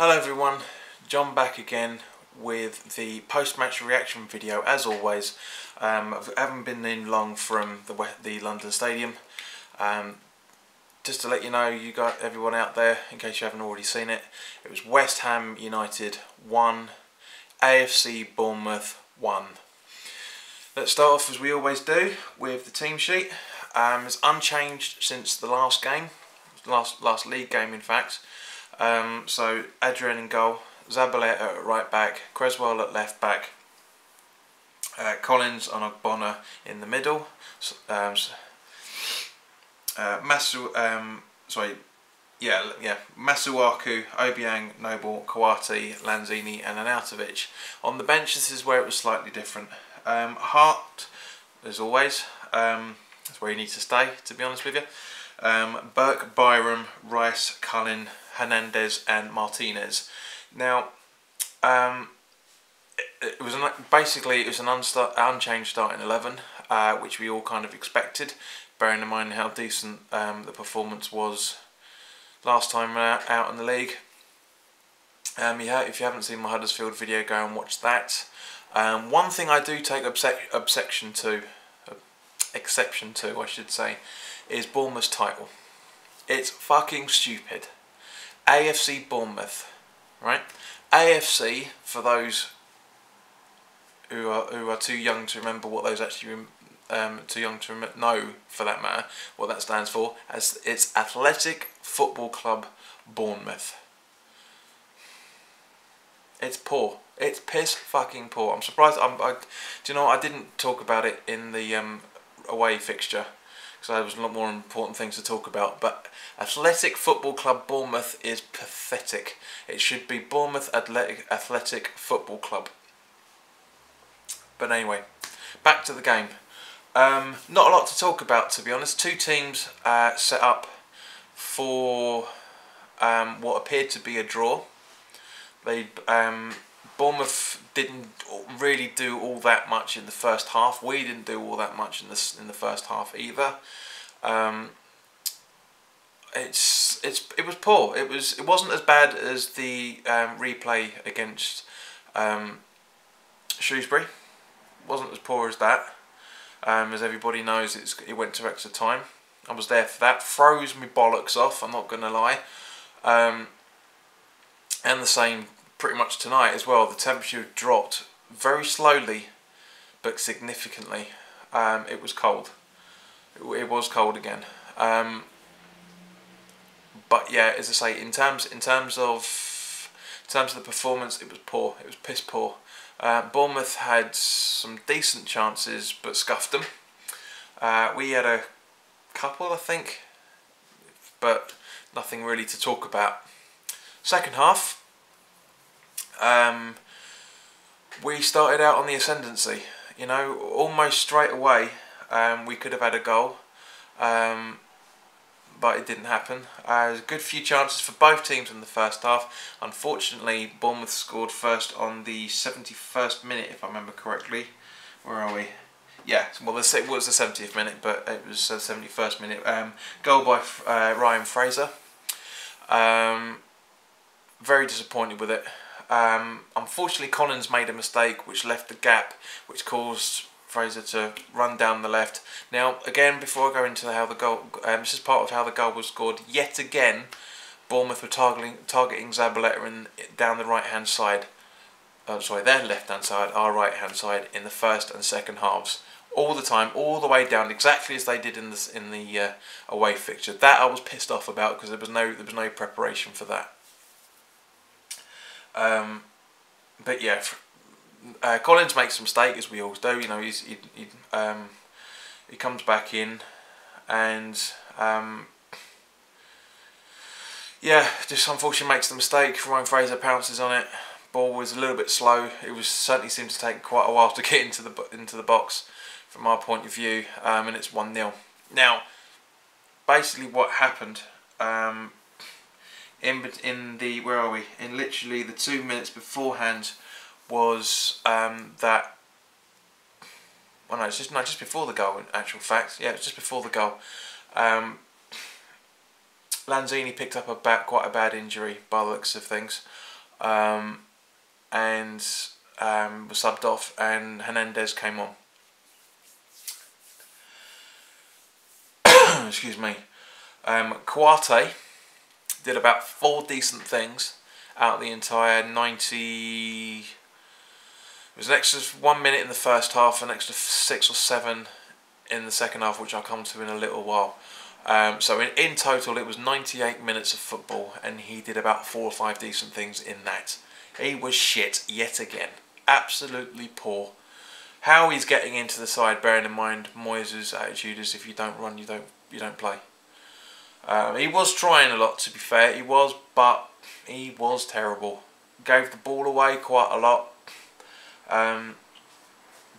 Hello everyone, John back again with the post-match reaction video as always. I haven't been in long from the London Stadium. Just to let you know, everyone out there, in case you haven't already seen it, it was West Ham United 1, AFC Bournemouth 1. Let's start off as we always do with the team sheet. It's unchanged since the last game, last league game in fact. So Adrian in goal, Zabaleta at right back, Creswell at left back, Collins and Ogbonna in the middle, Masuaku, Obiang, Noble, Kawati, Lanzini and Arnautovic. On the bench, this is where it was slightly different. Hart, as always, that's where you need to stay, to be honest with you. Burke, Byram, Rice, Cullen, Hernandez and Martinez. Now, it was an unchanged starting 11, which we all kind of expected, bearing in mind how decent the performance was last time out in the league. If you haven't seen my Huddersfield video, go and watch that. One thing I do take exception to, I should say, is Bournemouth's title. It's fucking stupid. AFC Bournemouth, right? AFC, for those who are too young to remember what those actually too young to know, for that matter, what that stands for, as it's Athletic Football Club Bournemouth. It's poor. It's piss fucking poor. I'm surprised. Do you know what? I didn't talk about it in the away fixture, because there was a lot more important things to talk about. But Athletic Football Club Bournemouth is pathetic. It should be Bournemouth Athletic Football Club. But anyway, back to the game. Not a lot to talk about, to be honest. Two teams set up for what appeared to be a draw. Bournemouth didn't really do all that much in the first half. We didn't do all that much in the first half either. It was poor. It wasn't as bad as the replay against Shrewsbury. It wasn't as poor as that. As everybody knows, it went to extra time. I was there for that. Froze me bollocks off, I'm not going to lie. And the same pretty much tonight as well. The temperature dropped very slowly but significantly. It was cold. It was cold again. But yeah, as I say, in terms of the performance, it was poor. It was piss poor. Bournemouth had some decent chances but scuffed them. We had a couple, I think, but nothing really to talk about. Second half, we started out on the ascendancy. You know, almost straight away we could have had a goal, but it didn't happen. There's a good few chances for both teams in the first half. Unfortunately, Bournemouth scored first on the 71st minute, if I remember correctly. Where are we? Yeah, well, it was the 70th minute, but it was the 71st minute. Goal by Ryan Fraser. Very disappointed with it. Unfortunately, Collins made a mistake which left the gap, which caused Fraser to run down the left. Now, again, before I go into how the goal, this is part of how the goal was scored. Yet again, Bournemouth were targeting Zabaleta down the right-hand side. Sorry, their left-hand side, our right-hand side, in the first and second halves. All the time, all the way down, exactly as they did in the away fixture. That I was pissed off about, because there was no preparation for that. But yeah, Collins makes a mistake, as we always do. You know, he comes back in, and yeah, just unfortunately makes the mistake. Ryan Fraser pounces on it. Ball was a little bit slow. It certainly seemed to take quite a while to get into the box, from our point of view, and it's 1-0. Now, basically, what happened? In literally the 2 minutes beforehand was that. Well, no, it's just before the goal. In actual fact, yeah, it's just before the goal. Lanzini picked up quite a bad injury by the looks of things. and was subbed off, and Hernandez came on. Excuse me. Kouate did about 4 decent things out of the entire 90. It was an extra 1 minute in the first half, an extra 6 or 7 in the second half, which I'll come to in a little while. So in total it was 98 minutes of football, and he did about 4 or 5 decent things in that. He was shit yet again. Absolutely poor. How he's getting into the side, bearing in mind Moyes' attitude is if you don't run, you don't play. He was trying a lot, to be fair, he was, but he was terrible. Gave the ball away quite a lot.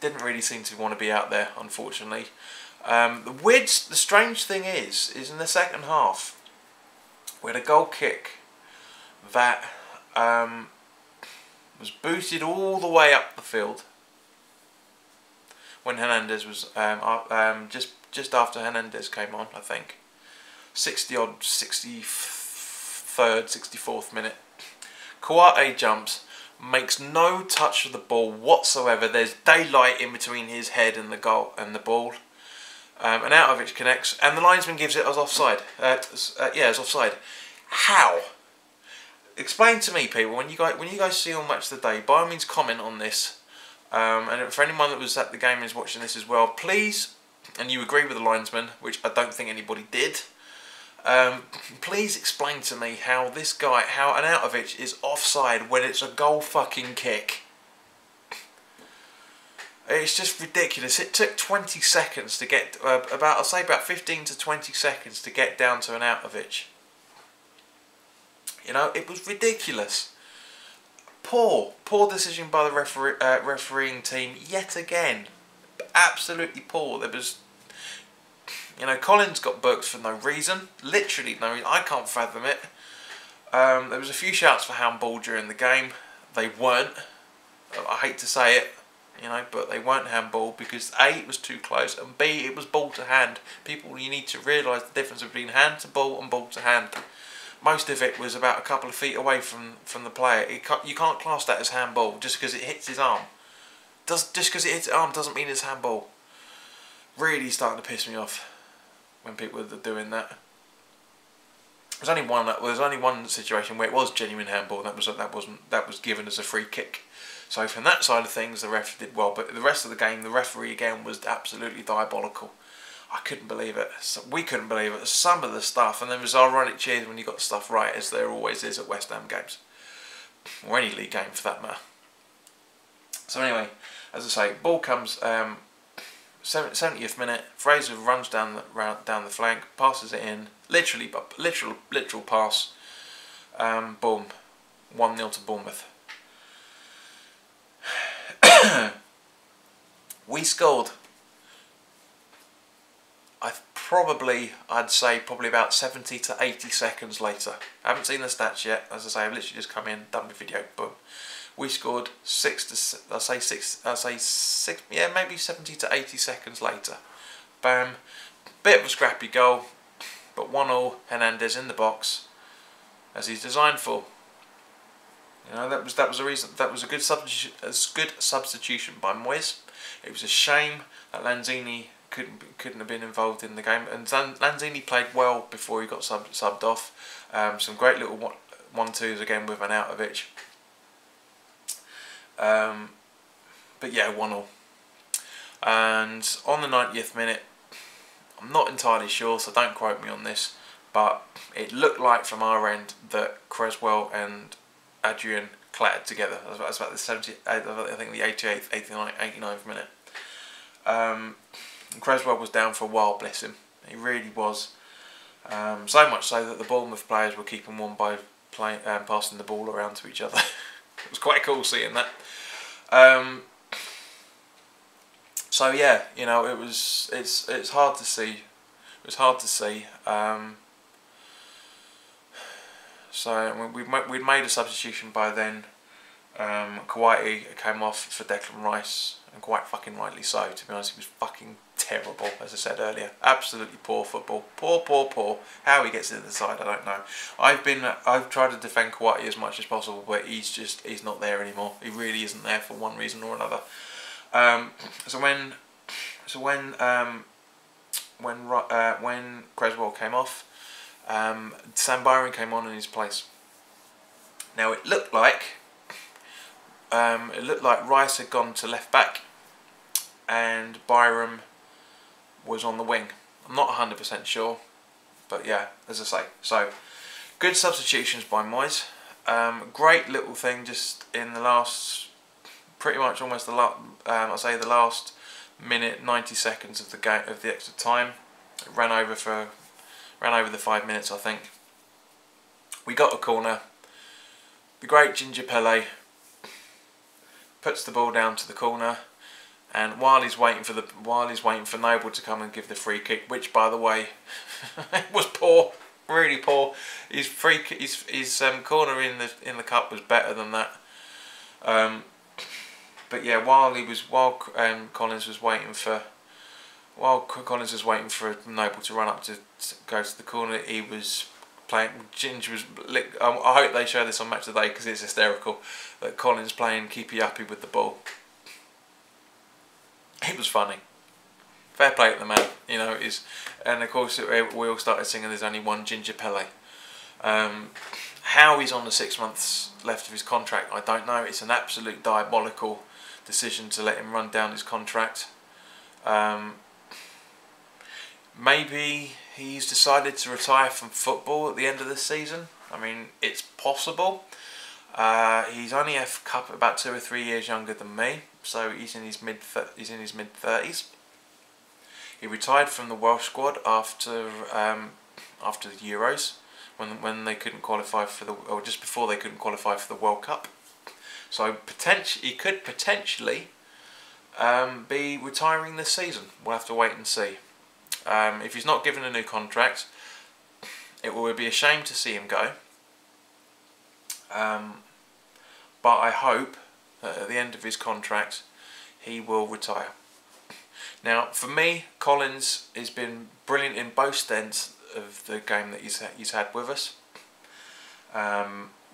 Didn't really seem to want to be out there, unfortunately. The strange thing is in the second half, we had a goal kick that was booted all the way up the field when Hernandez was just after Hernandez came on, I think. 63rd, 64th minute. Kouate jumps, makes no touch of the ball whatsoever. There's daylight in between his head and the goal and the ball. And out of it connects, and the linesman gives it as offside. Yeah, as offside. How? Explain to me, people. When you guys see on Match of the Day, by all means comment on this. And for anyone that was at the game and is watching this as well, please, and you agree with the linesman, which I don't think anybody did. Please explain to me how this guy, how an Arnautovic is offside when it's a goal fucking kick. It's just ridiculous. It took 20 seconds to get, I'll say about 15 to 20 seconds to get down to an Arnautovic. You know, it was ridiculous. Poor decision by the refereeing team yet again. Absolutely poor. There was, you know, Collins got booked for no reason. Literally no reason. I can't fathom it. There was a few shouts for handball during the game. They weren't. I hate to say it, you know, but they weren't handball because A, it was too close, and B, it was ball to hand. People, you need to realise the difference between hand to ball and ball to hand. Most of it was about a couple of feet away from the player. You can't class that as handball just because it hits his arm. Just because it hits his arm doesn't mean it's handball. Really starting to piss me off when people are doing that. There's only one situation where it was genuine handball, and that was given as a free kick. So from that side of things, the ref did well. But the rest of the game, the referee again was absolutely diabolical. I couldn't believe it. We couldn't believe it. Some of the stuff, and there was ironic cheers when you got stuff right, as there always is at West Ham games, or any league game for that matter. So anyway, as I say, ball comes 70th minute. Fraser runs down the flank, passes it in, literal pass. Boom, 1-0 to Bournemouth. We scored. I'd say probably about 70 to 80 seconds later. I haven't seen the stats yet. As I say, I've literally just come in, done my video, boom. We scored yeah, maybe 70 to 80 seconds later. Bam. Bit of a scrappy goal, but 1-1, Hernandez in the box, as he's designed for. You know, that was a reason. That was a good substitution by Moyes. It was a shame that Lanzini couldn't have been involved in the game, and Lanzini played well before he got subbed off. Some great little 1-2s again with Arnautovic. But yeah, 1-1. And on the 90th minute, I'm not entirely sure, so don't quote me on this, but it looked like from our end that Creswell and Adrian clattered together. That's about the 70th, I think the 88th, 89th minute. And Creswell was down for a while, bless him. He really was. So much so that the Bournemouth players were keeping warm by passing the ball around to each other. It was quite cool seeing that. So yeah, you know, it's hard to see. It was hard to see. So we'd made a substitution by then. Kawhi came off for Declan Rice, and quite fucking rightly so. To be honest, he was fucking terrible, as I said earlier. Absolutely poor football. Poor. How he gets into the side, I don't know. I've tried to defend Kawhi as much as possible, but he's not there anymore. He really isn't there for one reason or another. So when Creswell came off, Sam Byron came on in his place. Now it looked like Rice had gone to left back, and Byram was on the wing. I'm not 100% sure, but yeah, as I say. So good substitutions by Moyes. Great little thing just in the last, pretty much almost the last, I'll say the last minute 90 seconds of the game, of the extra time. It ran over the 5 minutes, I think. We got a corner. The great Ginger Pele puts the ball down to the corner, and while he's waiting for Noble to come and give the free kick, which by the way was poor, really poor. His corner in the cup was better than that. But yeah, while Collins was waiting for Noble to run up to go to the corner, he was playing. Ginger was. I hope they show this on Match of the Day because it's hysterical. That Collins playing keepy uppy with the ball. It was funny. Fair play to the man, you know. And of course we all started singing "There's only one Ginger Pele." How he's on the 6 months left of his contract, I don't know. It's an absolute diabolical decision to let him run down his contract. Maybe he's decided to retire from football at the end of the season. I mean, it's possible. He's only a couple, about 2 or 3 years younger than me, so he's in his mid 30s. He retired from the Welsh squad after the Euros, when they couldn't qualify for or just before they couldn't qualify for the World Cup. So he could potentially be retiring this season. We'll have to wait and see. If he's not given a new contract, it will be a shame to see him go. But I hope that at the end of his contract, he will retire. Now, for me, Collins has been brilliant in both ends of the game that he's had with us.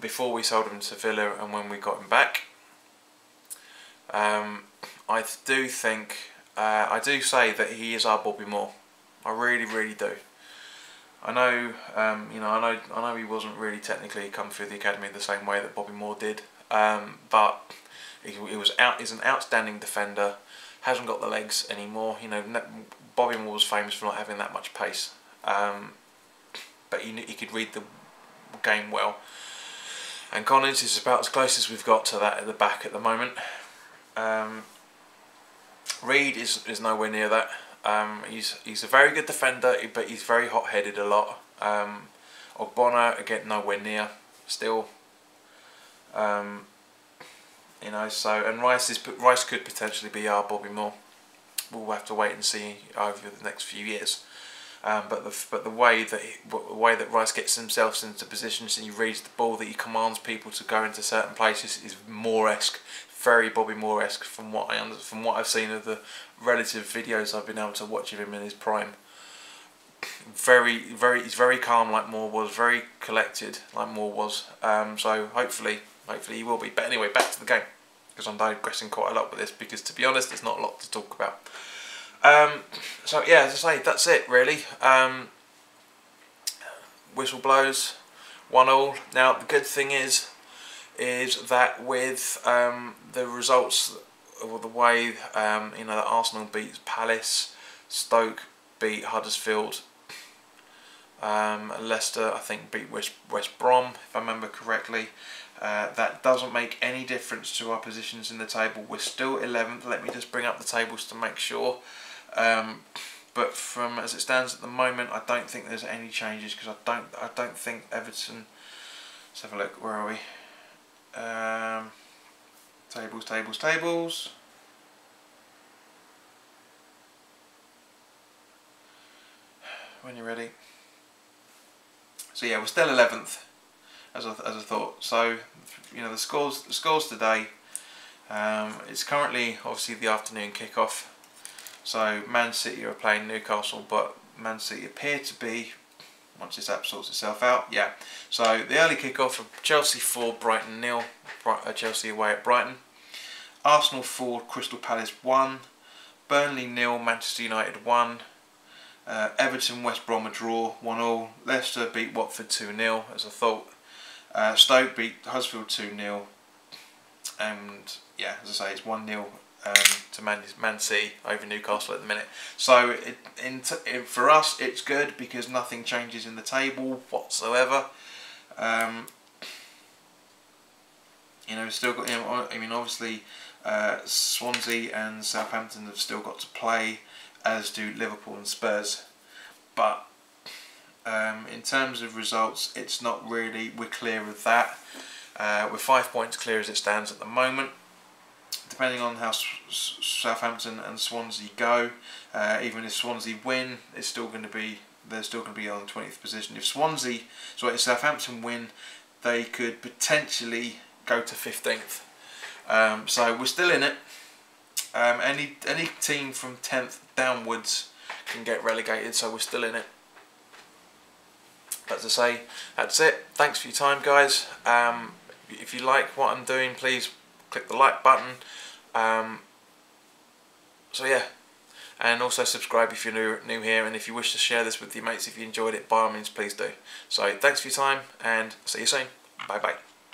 Before we sold him to Villa and when we got him back. I do say that he is our Bobby Moore. I really do. I know, I know he wasn't really technically come through the academy the same way that Bobby Moore did, but he's an outstanding defender. Hasn't got the legs anymore. You know, Bobby Moore was famous for not having that much pace, but he could read the game well. And Collins is about as close as we've got to that at the back at the moment. Reed is nowhere near that. He's a very good defender, but he's very hot-headed a lot. Ogbonna, again, nowhere near still. You know, so, and Rice could potentially be our Bobby Moore. We'll have to wait and see over the next few years. But the way that Rice gets himself into positions and he reads the ball, that he commands people to go into certain places, is Moore-esque, very Bobby Moore-esque from what I've seen of the relative videos I've been able to watch of him in his prime. He's very calm like Moore was, very collected like Moore was. So hopefully he will be. But anyway, back to the game, because I'm digressing quite a lot with this, because to be honest, there's not a lot to talk about. So yeah, as I say, that's it really. Whistle blows, 1-1. Now the good thing is that with the results, or the way that Arsenal beat Palace, Stoke beat Huddersfield, Leicester I think beat West Brom, if I remember correctly. That doesn't make any difference to our positions in the table. We're still 11th. Let me just bring up the tables to make sure. But from as it stands at the moment, I don't think there's any changes, because I don't think Everton. Let's have a look. Where are we? Tables. When you're ready. So yeah, we're still 11th. as I thought. So the scores today. It's currently obviously the afternoon kickoff. So Man City are playing Newcastle, but Man City appear to be, once this app sorts itself out, yeah. So the early kickoff of Chelsea 4, Brighton 0, Chelsea away at Brighton. Arsenal 4, Crystal Palace 1, Burnley 0, Manchester United 1, Everton West Brom a draw 1-1, Leicester beat Watford 2-0 as I thought, Stoke beat Huddersfield 2-0, and yeah, as I say, it's 1-0 to Man City over Newcastle at the minute. So for us it's good because nothing changes in the table whatsoever. Still got, I mean obviously Swansea and Southampton have still got to play, as do Liverpool and Spurs, but in terms of results it's not really, we're clear of that. We're 5 points clear as it stands at the moment. Depending on how Southampton and Swansea go, even if Swansea win, they're still going to be on the 20th position. If Southampton win, they could potentially go to 15th. So we're still in it. Any team from 10th downwards can get relegated, so we're still in it. But as I say, that's it. Thanks for your time, guys. If you like what I'm doing, please click the like button. So yeah, and also subscribe if you're new here, and if you wish to share this with your mates if you enjoyed it, by all means please do. So thanks for your time and see you soon. Bye bye.